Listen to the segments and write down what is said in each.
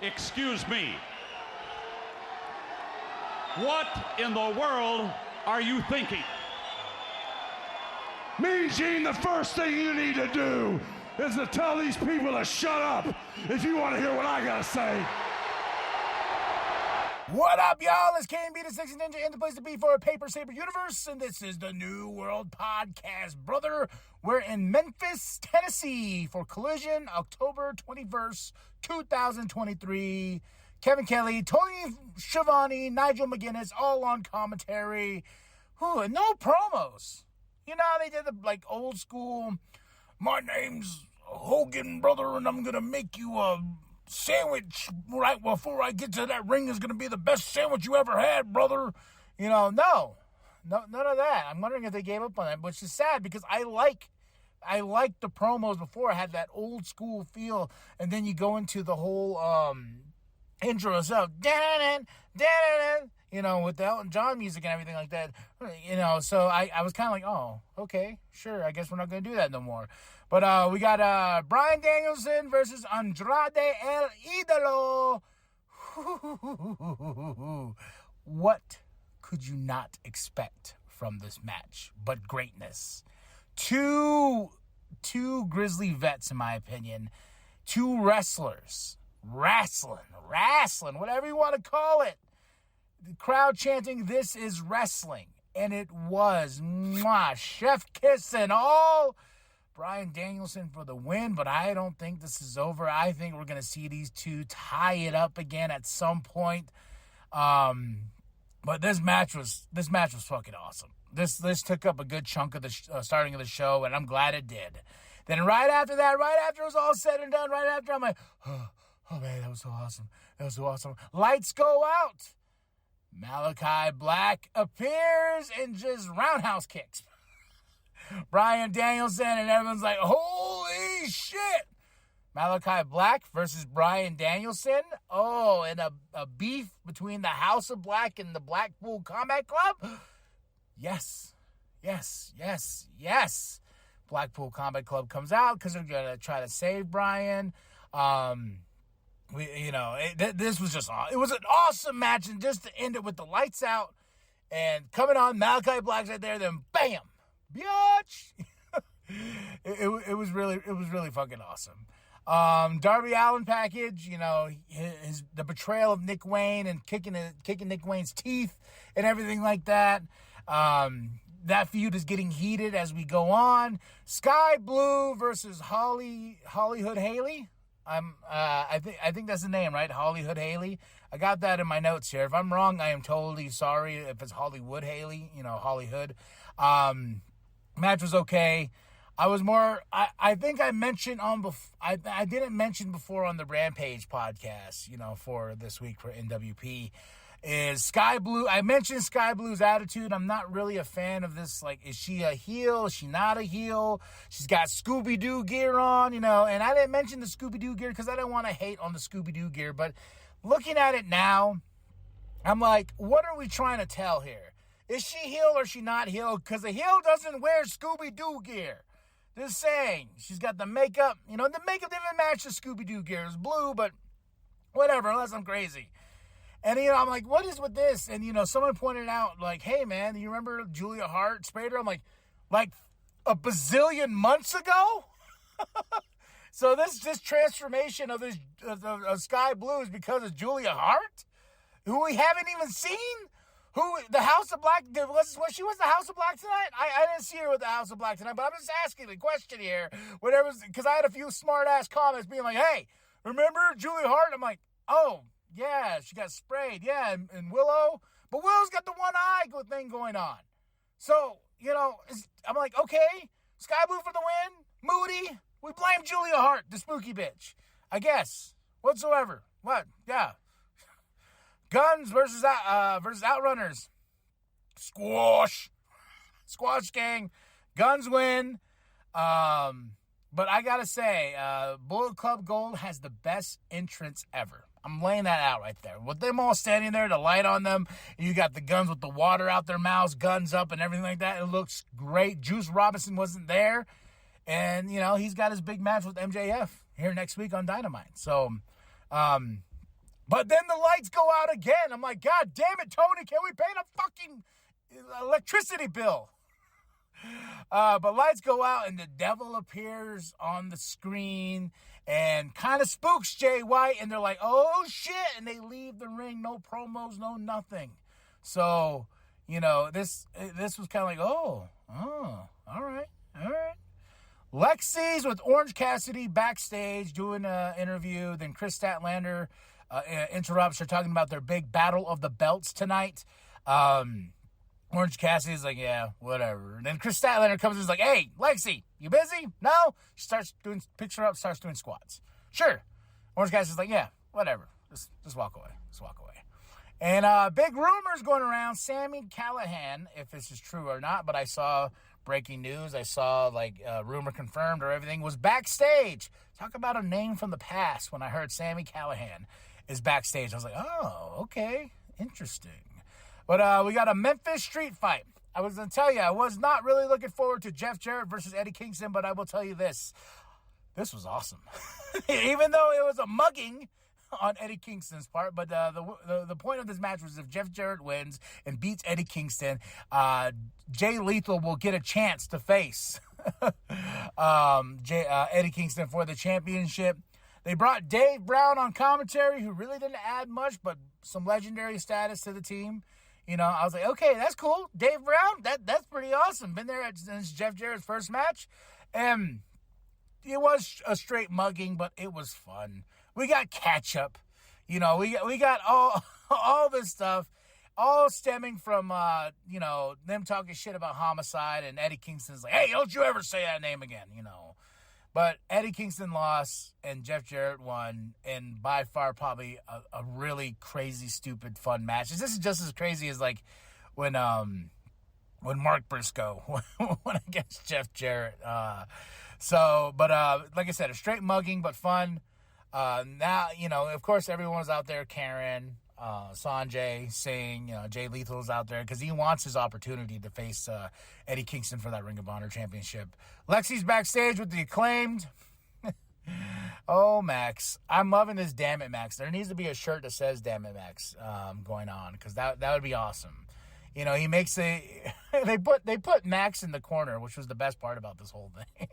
Excuse me. What in the world are you thinking? Mean Gene, the first thing you need to do is to tell these people to shut up if you want to hear what I gotta say. What up, y'all? It's KMB, the Sexy Ninja, in the place to be for a Paper Saber universe, and this is the New World Podcast, brother. We're in Memphis, Tennessee for Collision, October 21st, 2023. Kevin Kelly, Tony Schiavone, Nigel McGuinness, all on commentary. And no promos. You know how they did the, old school, my name's Hogan, brother, and I'm going to make you a sandwich right before I get to that ring is going to be the best sandwich you ever had, brother. You know, no, none of that. I'm wondering if they gave up on that, which is sad because I like the promos before. I had that old school feel, and then you go into the whole intro itself, you know, with the Elton John music and everything like that, you know, so I was kind of like, oh, okay, sure, I guess we're not going to do that no more. But we got Bryan Danielson versus Andrade El Idolo. What could you not expect from this match but greatness? Two grizzly vets, in my opinion. Two wrestlers. Wrestling, whatever you want to call it. The crowd chanting, "This is wrestling." And it was. Mwah, chef kiss and all. Bryan Danielson for the win, but I don't think this is over. I think we're going to see these two tie it up again at some point. But this match was fucking awesome. This took up a good chunk of the starting of the show, and I'm glad it did. Then right after it was all said and done, I'm like, oh man, that was so awesome. Lights go out. Malachi Black appears and just roundhouse kicks Bryan Danielson, and everyone's like, holy shit. Malachi Black versus Bryan Danielson. Oh, and a beef between the House of Black and the Blackpool Combat Club. Yes. Blackpool Combat Club comes out because they're going to try to save Bryan. This was just awesome. It was an awesome match, and just to end it with the lights out and coming on, Malachi Black's right there, then bam, biatch. it was really fucking awesome. Darby Allin package, you know, the betrayal of Nick Wayne and kicking Nick Wayne's teeth and everything like that. That feud is getting heated as we go on. Sky Blue versus Hollywood Haley. I think that's the name, right? Hollywood Haley. I got that in my notes here. If I'm wrong, I am totally sorry. If it's Hollywood Haley, you know, Hollywood. Match was okay. I think I mentioned I didn't mention before on the Rampage podcast, you know, for this week for nWp, is Sky Blue. I mentioned Sky Blue's attitude. I'm not really a fan of this. Like, is she a heel? Is she not a heel? She's got Scooby-Doo gear on, you know, and I didn't mention the Scooby-Doo gear because I didn't want to hate on the Scooby-Doo gear, but looking at it now, I'm like, what are we trying to tell here? Is she heel or is she not heel? Because a heel doesn't wear Scooby-Doo gear. Just saying. She's got the makeup. You know, the makeup didn't match the Scooby-Doo gear. It's blue, but whatever, unless I'm crazy. And, you know, I'm like, what is with this? And, you know, someone pointed out, like, hey, man, you remember Julia Hart sprayed her? I'm like a bazillion months ago? So this transformation of Sky Blue is because of Julia Hart, who we haven't even seen? Who, the House of Black, she was the House of Black tonight? I didn't see her with the House of Black tonight, but I'm just asking the question here. Because I had a few smart-ass comments being like, hey, remember Julia Hart? I'm like, oh, yeah, she got sprayed. Yeah, and Willow. But Willow's got the one eye thing going on. So, you know, I'm like, okay, Sky Blue for the win. Moody. We blame Julia Hart, the spooky bitch. I guess. Whatsoever. What? Yeah. Guns versus Outrunners. Squash gang. Guns win. But I gotta say, Bullet Club Gold has the best entrance ever. I'm laying that out right there. With them all standing there, the light on them, and you got the guns with the water out their mouths, guns up and everything like that. It looks great. Juice Robinson wasn't there. And, you know, he's got his big match with MJF here next week on Dynamite. So, But then the lights go out again. I'm like, God damn it, Tony, can we pay the fucking electricity bill? But lights go out and the devil appears on the screen and kind of spooks Jay White. And they're like, oh, shit. And they leave the ring. No promos, no nothing. So, this was kind of like, oh, all right. Lexi's with Orange Cassidy backstage doing an interview. Then Chris Statlander interrupts. They're talking about their big battle of the belts tonight. Orange Cassidy's like, yeah, whatever. And then Chris Statlander comes in and is like, hey, Lexi, you busy? No? She picks her up, starts doing squats. Sure. Orange Cassidy's like, yeah, whatever. Just walk away. And big rumors going around. Sami Callihan, if this is true or not, but I saw breaking news. I saw rumor confirmed or everything was backstage. Talk about a name from the past. When I heard Sami Callihan is backstage, I was like, oh, okay, interesting. But we got a Memphis street fight. I was going to tell you, I was not really looking forward to Jeff Jarrett versus Eddie Kingston, but I will tell you this. This was awesome. Even though it was a mugging on Eddie Kingston's part, but the point of this match was if Jeff Jarrett wins and beats Eddie Kingston, Jay Lethal will get a chance to face Eddie Kingston for the championship. They brought Dave Brown on commentary, who really didn't add much, but some legendary status to the team. I was like, okay, that's cool. Dave Brown, that's pretty awesome. Been there since Jeff Jarrett's first match. And it was a straight mugging, but it was fun. We got catch-up. We got all this stuff, all stemming from, them talking shit about Homicide, and Eddie Kingston's like, hey, don't you ever say that name again, But Eddie Kingston lost, and Jeff Jarrett won, and by far probably a really crazy, stupid, fun match. This is just as crazy as, when Mark Briscoe went against Jeff Jarrett. Like I said, a straight mugging, but fun. Now, of course, everyone's out there, Karen, Sanjay, Singh, Jay Lethal's out there because he wants his opportunity to face Eddie Kingston for that Ring of Honor championship. Lexi's backstage with the Acclaimed. Oh, Max. I'm loving this Damn It, Max. There needs to be a shirt that says Damn It, Max going on because that would be awesome. He makes they put Max in the corner, which was the best part about this whole thing.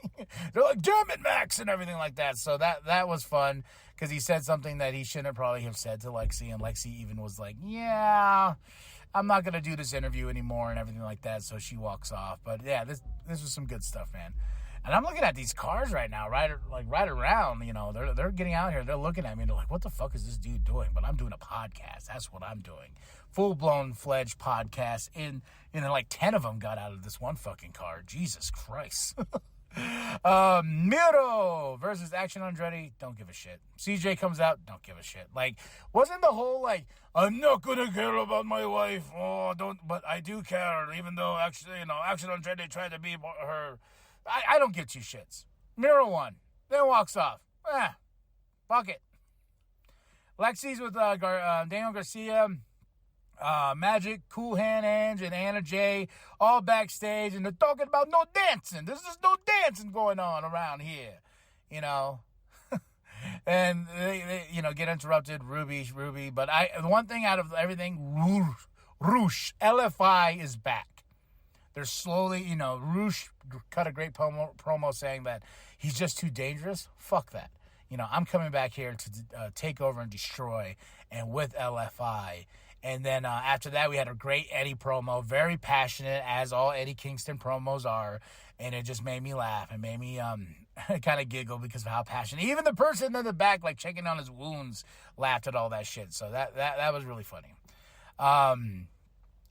They're like, damn it, Max, and everything like that. So that was fun because he said something that he shouldn't probably have said to Lexi, and Lexi even was like, yeah, I'm not going to do this interview anymore and everything like that. So she walks off. But yeah, this was some good stuff, man. And I'm looking at these cars right now, right around, they're getting out here. They're looking at me. They're like, what the fuck is this dude doing? But I'm doing a podcast. That's what I'm doing. Full-blown fledged podcast. And 10 of them got out of this one fucking car. Jesus Christ. Miro versus Action Andretti. Don't give a shit. CJ comes out. Don't give a shit. Wasn't the whole, I'm not going to care about my wife. Oh, but I do care. Even though, actually, Action Andretti tried to be her... I don't give two shits. Miro won. Then walks off. Fuck it. Lexi's with Daniel Garcia, Magic, Cool Hand Ange, and Anna Jay all backstage, and they're talking about no dancing. There's just no dancing going on around here, And they get interrupted. Ruby. But the one thing out of everything, Roosh, LFI is back. They're slowly, Roosh cut a great promo saying that he's just too dangerous. Fuck that. I'm coming back here to take over and destroy, and with LFI. And then after that, we had a great Eddie promo, very passionate, as all Eddie Kingston promos are. And it just made me laugh and made me kind of giggle because of how passionate. Even the person in the back, checking on his wounds, laughed at all that shit. So that was really funny.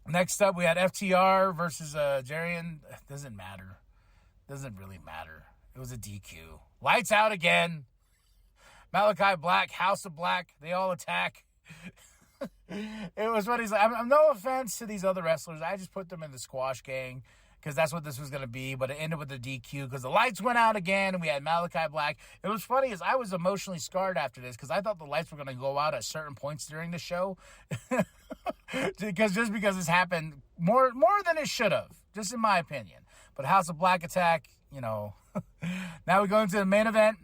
Next up, we had FTR versus Jerian. Doesn't matter. Doesn't really matter. It was a DQ. Lights out again. Malachi Black, House of Black, they all attack. It was what he's like. I'm no offense to these other wrestlers. I just put them in the squash gang because that's what this was going to be. But it ended with a DQ because the lights went out again and we had Malachi Black. It was funny is I was emotionally scarred after this because I thought the lights were going to go out at certain points during the show. because this happened more than it should have, just in my opinion. But House of Black attack, Now we go into the main event.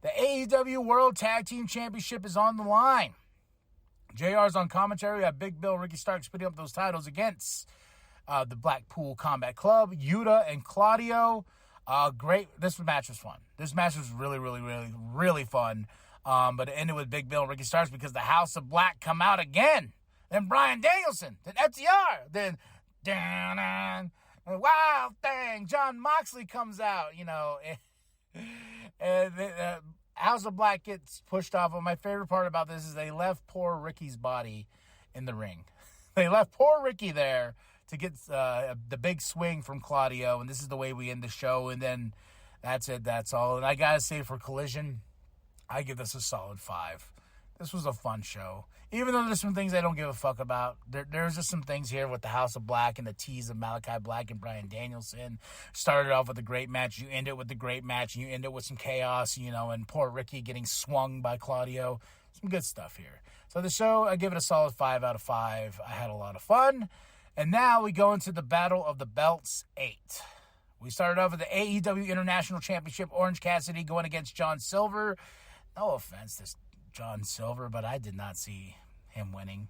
The AEW World Tag Team Championship is on the line. JR's on commentary. We have Big Bill, Ricky Starks splitting up those titles against the Blackpool Combat Club, Yuta and Claudio. Great. This match was fun. This match was really, really, really, really fun. But it ended with Big Bill and Ricky Starks because the House of Black come out again. Then Bryan Danielson. Then FTR. Then Wild Thing. John Moxley comes out, you know. And House of Black gets pushed off. But my favorite part about this is they left poor Ricky's body in the ring. They left poor Ricky there to get the big swing from Claudio. And this is the way we end the show. And then that's it. That's all. And I got to say, for Collision, I give this a solid 5. This was a fun show. Even though there's some things I don't give a fuck about, there's just some things here with the House of Black and the tease of Malachi Black and Bryan Danielson. Started off with a great match. You end it with a great match. You end it with some chaos, you know, and poor Ricky getting swung by Claudio. Some good stuff here. So the show, I give it a solid 5 out of 5. I had a lot of fun. And now we go into the Battle of the Belts 8. We started off with the AEW International Championship, Orange Cassidy going against John Silver. No offense to John Silver, but I did not see him winning.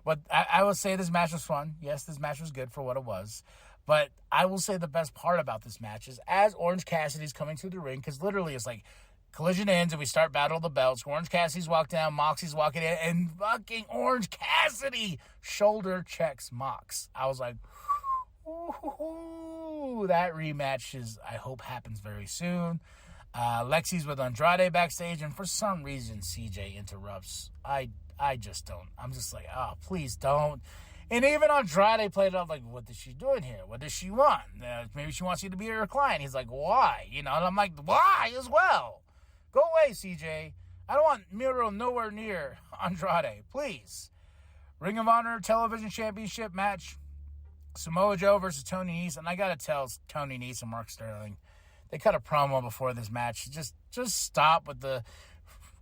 But I will say this match was fun. Yes, this match was good for what it was. But I will say the best part about this match is as Orange Cassidy's coming through the ring, because literally it's like Collision ends and we start Battle of the Belts. Orange Cassidy's walked down, Moxie's walking in, and fucking Orange Cassidy shoulder checks Mox. I was like, ooh, that rematch I hope happens very soon. Lexi's with Andrade backstage, and for some reason, CJ interrupts. I just don't. I'm just like, oh, please don't. And even Andrade played it off like, what is she doing here? What does she want? Maybe she wants you to be her client. He's like, why? You know, and I'm like, why as well? Go away, CJ. I don't want Miro nowhere near Andrade. Please. Ring of Honor Television Championship match. Samoa Joe versus Tony Nese. And I got to tell Tony Nese and Mark Sterling, they cut a promo before this match. Just stop with the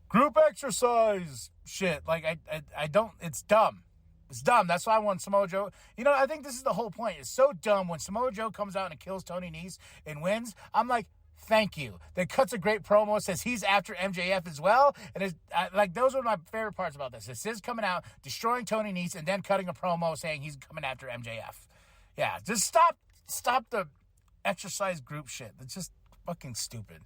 group exercise shit. Like, I don't, it's dumb. It's dumb. That's why I want Samoa Joe. You know, I think this is the whole point. It's so dumb when Samoa Joe comes out and kills Tony Nese and wins. I'm like, thank you. Then cuts a great promo, says he's after MJF as well. And those are my favorite parts about this. It's his coming out, destroying Tony Nese, and then cutting a promo saying he's coming after MJF. Yeah, just stop the exercise group shit. That's just fucking stupid.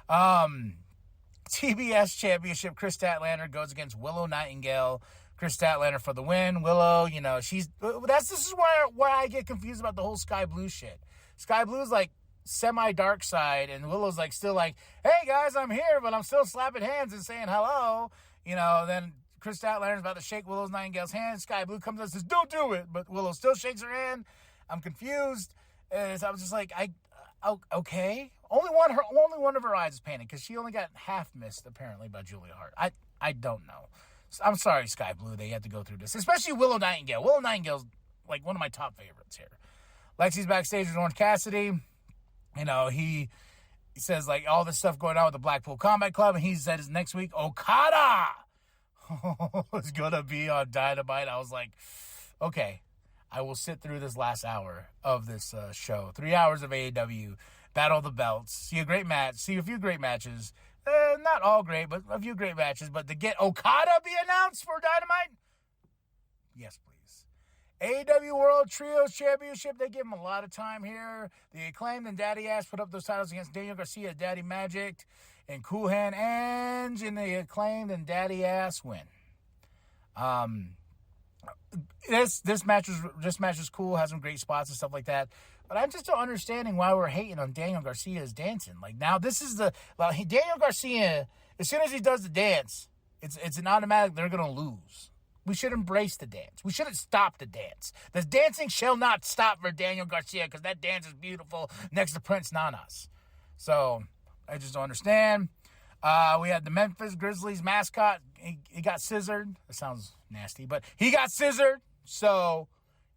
TBS Championship, Chris Statlander goes against Willow Nightingale. Chris Statlander for the win. Willow, you know, this is where I get confused about the whole Sky Blue shit. Sky Blue's like semi-dark side, and Willow's like still like, hey guys, I'm here, but I'm still slapping hands and saying hello. You know, then Chris Statlander's about to shake Willow Nightingale's hand. Sky Blue comes up and says, don't do it. But Willow still shakes her hand. I'm confused. And I was just like, okay. Only one of her eyes is painted because she only got half missed apparently by Julia Hart. I don't know. I'm sorry, Sky Blue. They had to go through this, especially Willow Nightingale. Willow Nightingale's like one of my top favorites here. Lexi's backstage with Orange Cassidy. You know, he says like all this stuff going on with the Blackpool Combat Club, and he says next week Okada is gonna be on Dynamite. I was like, okay, I will sit through this last hour of this show. 3 hours of AEW, Battle of the Belts. See a few great matches. Not all great, but a few great matches. But to get Okada be announced for Dynamite? Yes, please. AEW World Trios Championship, they give him a lot of time here. The Acclaimed and Daddy Ass put up those titles against Daniel Garcia, Daddy Magic, and Cool Hand Ange, and the Acclaimed and Daddy Ass win. This match was cool, has some great spots and stuff like that. But I'm just not understanding why we're hating on Daniel Garcia's dancing. Like now, this is Daniel Garcia. As soon as he does the dance, it's an automatic. They're gonna lose. We should embrace the dance. We shouldn't stop the dance. The dancing shall not stop for Daniel Garcia because that dance is beautiful next to Prince Nanas. So I just don't understand. We had the Memphis Grizzlies mascot. He got scissored. That sounds nasty, but he got scissored. So,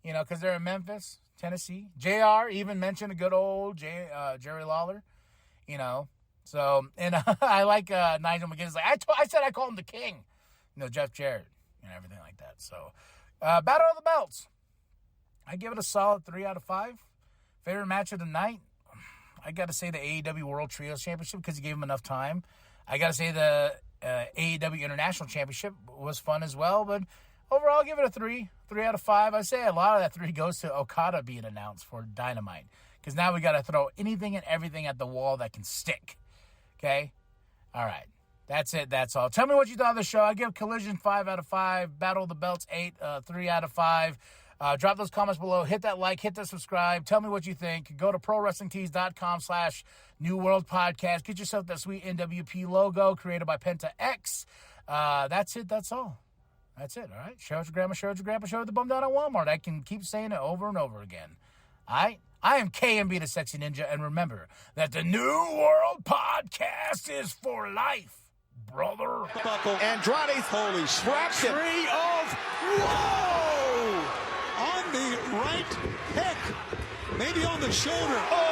you know, because they're in Memphis, Tennessee. JR even mentioned a good old Jerry Lawler, you know. So, and I like Nigel McGuinness. Like I said, I call him the king, you know, Jeff Jarrett and everything like that. So, Battle of the Belts. I give it a solid 3 out of 5. Favorite match of the night? I got to say the AEW World Trios Championship because he gave him enough time. I got to say the AEW International Championship was fun as well, but overall, I'll give it a 3 out of 5. I say a lot of that 3 goes to Okada being announced for Dynamite, because now we got to throw anything and everything at the wall that can stick. Okay? All right. That's it. That's all. Tell me what you thought of the show. I give Collision 5 out of 5. Battle of the Belts 3 out of 5. Drop those comments below. Hit that like. Hit that subscribe. Tell me what you think. Go to ProWrestlingTees.com/New World Podcast. Get yourself that sweet nWp logo created by Penta X. That's it. That's all. That's it. All right. Share with your grandma. Share with your grandpa. Share with the bum down at Walmart. I can keep saying it over and over again. All right. I am KMB the Sexy Ninja, and remember that the New World Podcast is for life, brother. Andrade, holy traps him. Whoa! On the right pick, maybe on the shoulder. Oh!